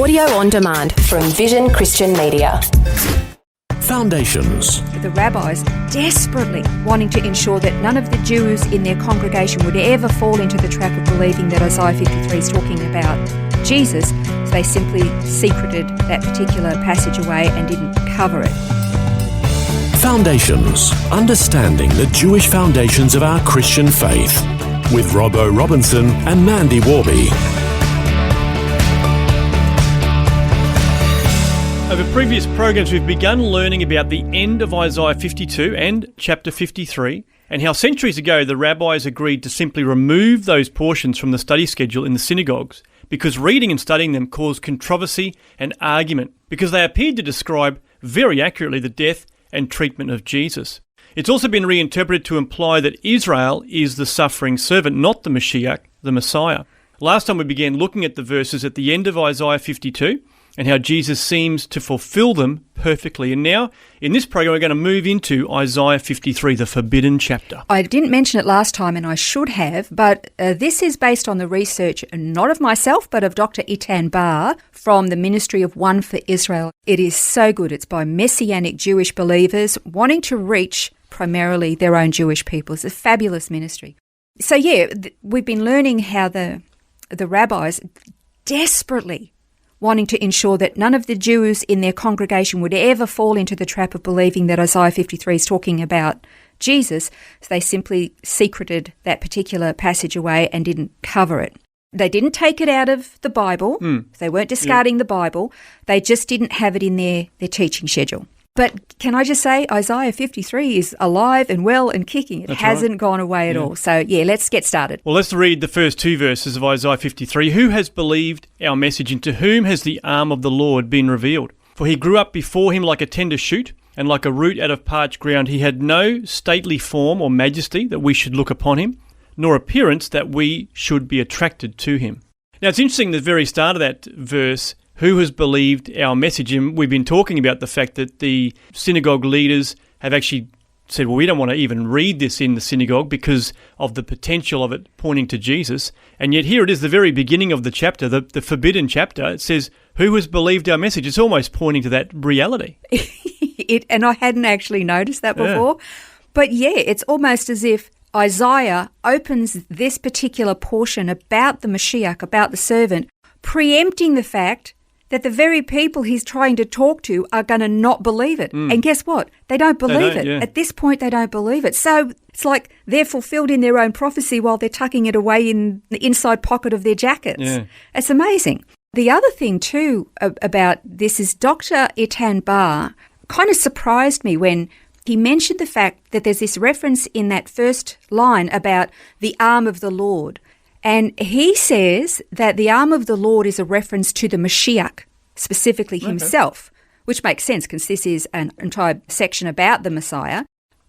Audio on demand from Vision Christian Media. Foundations. The rabbis desperately wanting to ensure that none of the Jews in their congregation would ever fall into the trap of believing that Isaiah 53 is talking about Jesus, so they simply secreted that particular passage away and didn't cover it. Foundations. Understanding the Jewish foundations of our Christian faith. With Robbo Robinson and Mandy Warby. Over previous programs, we've begun learning about the end of Isaiah 52 and chapter 53, and how centuries ago the rabbis agreed to simply remove those portions from the study schedule in the synagogues, because reading and studying them caused controversy and argument, because they appeared to describe very accurately the death and treatment of Jesus. It's also been reinterpreted to imply that Israel is the suffering servant, not the Mashiach, the Messiah. Last time we began looking at the verses at the end of Isaiah 52, and how Jesus seems to fulfill them perfectly. And now, in this program, we're going to move into Isaiah 53, the forbidden chapter. I didn't mention it last time, and I should have, but this is based on the research, not of myself, but of Dr. Itan Bar from the Ministry of One for Israel. It is so good. It's by Messianic Jewish believers wanting to reach primarily their own Jewish people. It's a fabulous ministry. So we've been learning how the rabbis desperately wanting to ensure that none of the Jews in their congregation would ever fall into the trap of believing that Isaiah 53 is talking about Jesus, so they simply secreted that particular passage away and didn't cover it. They didn't take it out of the Bible. They weren't discarding the Bible. They just didn't have it in their teaching schedule. But can I just say, Isaiah 53 is alive and well and kicking. It hasn't gone away at all. So, let's get started. Well, let's read the first two verses of Isaiah 53. Who has believed our message, and to whom has the arm of the Lord been revealed? For he grew up before him like a tender shoot, and like a root out of parched ground. He had no stately form or majesty that we should look upon him, nor appearance that we should be attracted to him. Now, it's interesting, the very start of that verse, who has believed our message? And we've been talking about the fact that the synagogue leaders have actually said, well, we don't want to even read this in the synagogue because of the potential of it pointing to Jesus. And yet here it is, the very beginning of the chapter, the forbidden chapter. It says, who has believed our message? It's almost pointing to that reality. And I hadn't actually noticed that before. But it's almost as if Isaiah opens this particular portion about the Mashiach, about the servant, preempting the fact that the very people he's trying to talk to are going to not believe it. And guess what? They don't believe it. At this point, they don't believe it. So it's like they're fulfilled in their own prophecy while they're tucking it away in the inside pocket of their jackets. It's amazing. The other thing, too, about this is Dr. Itan Bar kind of surprised me when he mentioned the fact that there's this reference in that first line about the arm of the Lord. And he says that the arm of the Lord is a reference to the Mashiach, specifically himself, which makes sense because this is an entire section about the Messiah.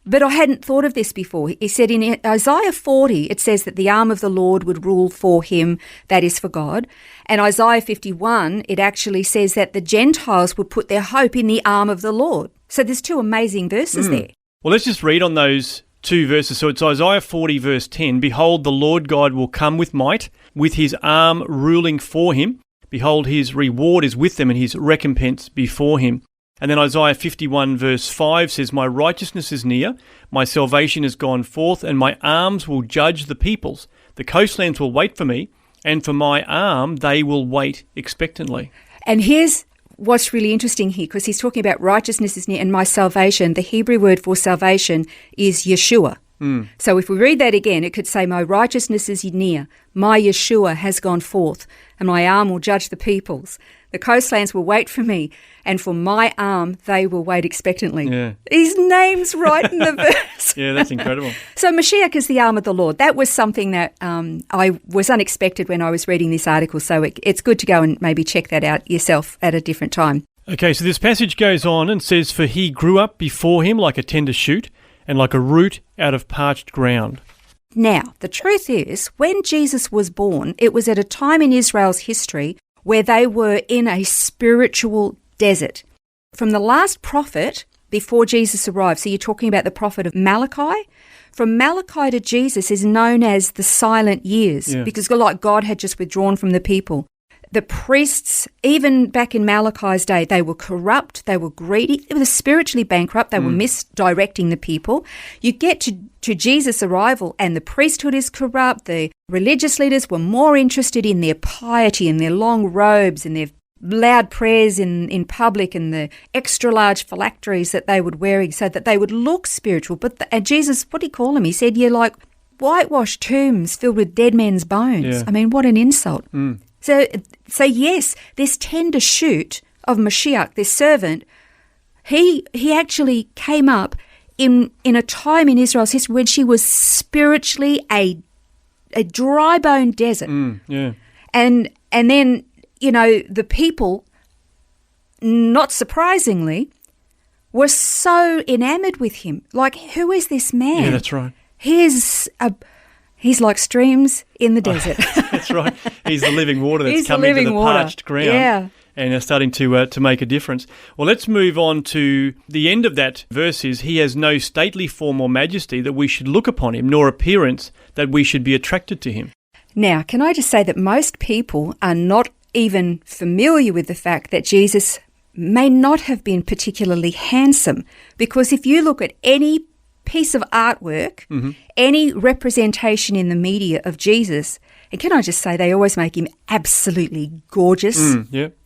But I hadn't thought of this before. He said in Isaiah 40, it says that the arm of the Lord would rule for him, that is for God. And Isaiah 51, it actually says that the Gentiles would put their hope in the arm of the Lord. So there's two amazing verses there. Well, let's just read on those two verses. So it's Isaiah 40 verse 10. Behold, the Lord God will come with might, with his arm ruling for him. Behold, his reward is with them and his recompense before him. And then Isaiah 51 verse 5 says, my righteousness is near, my salvation has gone forth, and my arms will judge the peoples. The coastlands will wait for me, and for my arm they will wait expectantly. And here's what's really interesting here, because he's talking about righteousness is near and my salvation. The Hebrew word for salvation is Yeshua. So if we read that again, it could say, my righteousness is near, my Yeshua has gone forth, and my arm will judge the peoples. The coastlands will wait for me, and for my arm they will wait expectantly. His name's right in the verse. That's incredible. So Mashiach is the arm of the Lord. That was something that I was unexpected when I was reading this article, so it's good to go and maybe check that out yourself at a different time. Okay, so this passage goes on and says, for he grew up before him like a tender shoot, and like a root out of parched ground. Now, the truth is, when Jesus was born, it was at a time in Israel's history where they were in a spiritual desert. From the last prophet before Jesus arrived, so you're talking about the prophet of Malachi, from Malachi to Jesus is known as the silent years, because like God had just withdrawn from the people. The priests, even back in Malachi's day, they were corrupt, they were greedy, they were spiritually bankrupt, they were misdirecting the people. You get to Jesus' arrival and the priesthood is corrupt. The religious leaders were more interested in their piety and their long robes and their loud prayers in public and the extra large phylacteries that they would wearing so that they would look spiritual. But and Jesus, what did he call them? He said, you're like whitewashed tombs filled with dead men's bones. Yeah. I mean, what an insult. So yes, this tender shoot of Mashiach, this servant, he actually came up in a time in Israel's history when she was spiritually a dry bone desert. And then, the people, not surprisingly, were so enamored with him. Like, who is this man? Yeah, that's right. He's like streams in the desert. That's right. He's the living water that's He's coming into the water. parched ground. Yeah. And are starting to make a difference. Well, let's move on to the end of that verse is, he has no stately form or majesty that we should look upon him, nor appearance that we should be attracted to him. Now, can I just say that most people are not even familiar with the fact that Jesus may not have been particularly handsome, because if you look at any piece of artwork, any representation in the media of Jesus, and can I just say they always make him absolutely gorgeous.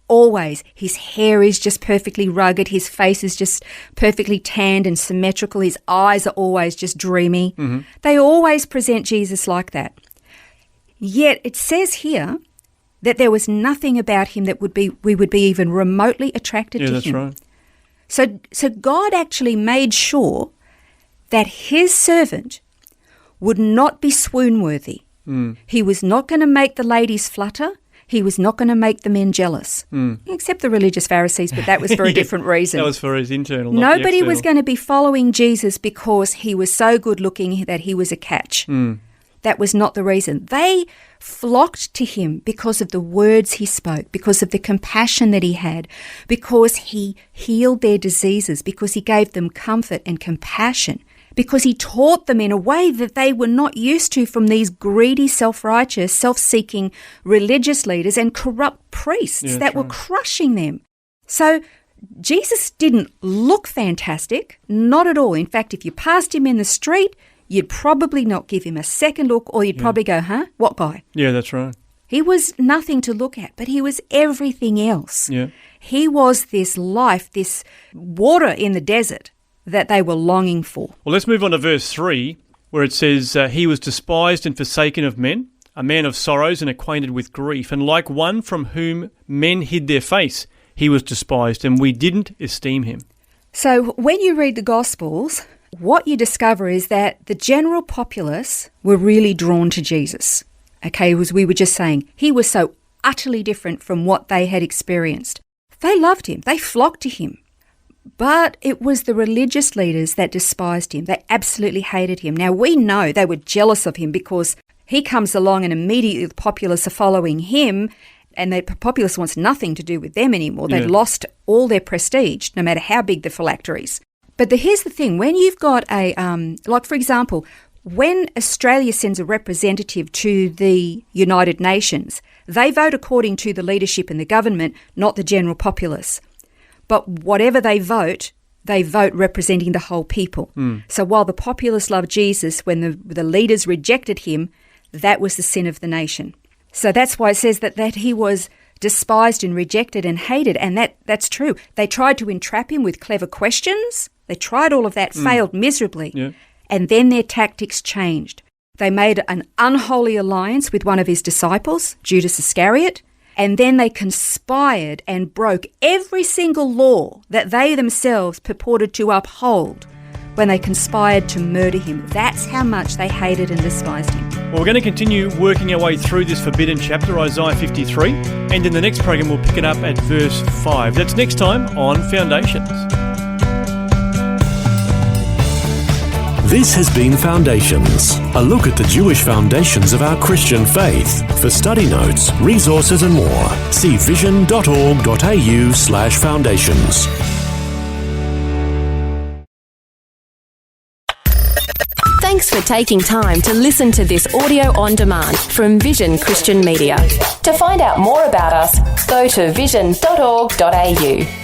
Always. His hair is just perfectly rugged. His face is just perfectly tanned and symmetrical. His eyes are always just dreamy. They always present Jesus like that. Yet it says here that there was nothing about him that we would be even remotely attracted to him. Yeah, that's right. So God actually made sure that his servant would not be swoon-worthy. He was not going to make the ladies flutter. He was not going to make the men jealous, except the religious Pharisees, but that was for a different reason. That was for his internal, Nobody was going to be following Jesus because he was so good-looking that he was a catch. That was not the reason. They flocked to him because of the words he spoke, because of the compassion that he had, because he healed their diseases, because he gave them comfort and compassion, because he taught them in a way that they were not used to from these greedy, self-righteous, self-seeking religious leaders and corrupt priests that were crushing them. So Jesus didn't look fantastic, not at all. In fact, if you passed him in the street, you'd probably not give him a second look, or you'd probably go, huh, what guy? Yeah, that's right. He was nothing to look at, but he was everything else. Yeah. He was this life, this water in the desert that they were longing for. Well, let's move on to verse 3, where it says, he was despised and forsaken of men, a man of sorrows and acquainted with grief, and like one from whom men hid their face, he was despised, and we didn't esteem him. So when you read the Gospels, what you discover is that the general populace were really drawn to Jesus. Okay, as we were just saying, he was so utterly different from what they had experienced. They loved him. They flocked to him. But it was the religious leaders that despised him. They absolutely hated him. Now, we know they were jealous of him because he comes along and immediately the populace are following him, and the populace wants nothing to do with them anymore. They've lost all their prestige, no matter how big the phylacteries. But here's the thing. When you've got like for example, when Australia sends a representative to the United Nations, they vote according to the leadership in the government, not the general populace. But whatever they vote representing the whole people. So while the populace loved Jesus, when the leaders rejected him, that was the sin of the nation. So that's why it says that he was despised and rejected and hated, and that's true. They tried to entrap him with clever questions. They tried all of that, failed miserably, and then their tactics changed. They made an unholy alliance with one of his disciples, Judas Iscariot, and then they conspired and broke every single law that they themselves purported to uphold when they conspired to murder him. That's how much they hated and despised him. Well, we're going to continue working our way through this forbidden chapter, Isaiah 53, and in the next program we'll pick it up at verse 5. That's next time on Foundations. This has been Foundations, a look at the Jewish foundations of our Christian faith. For study notes, resources and more, see vision.org.au/foundations. Thanks for taking time to listen to this audio on demand from Vision Christian Media. To find out more about us, go to vision.org.au.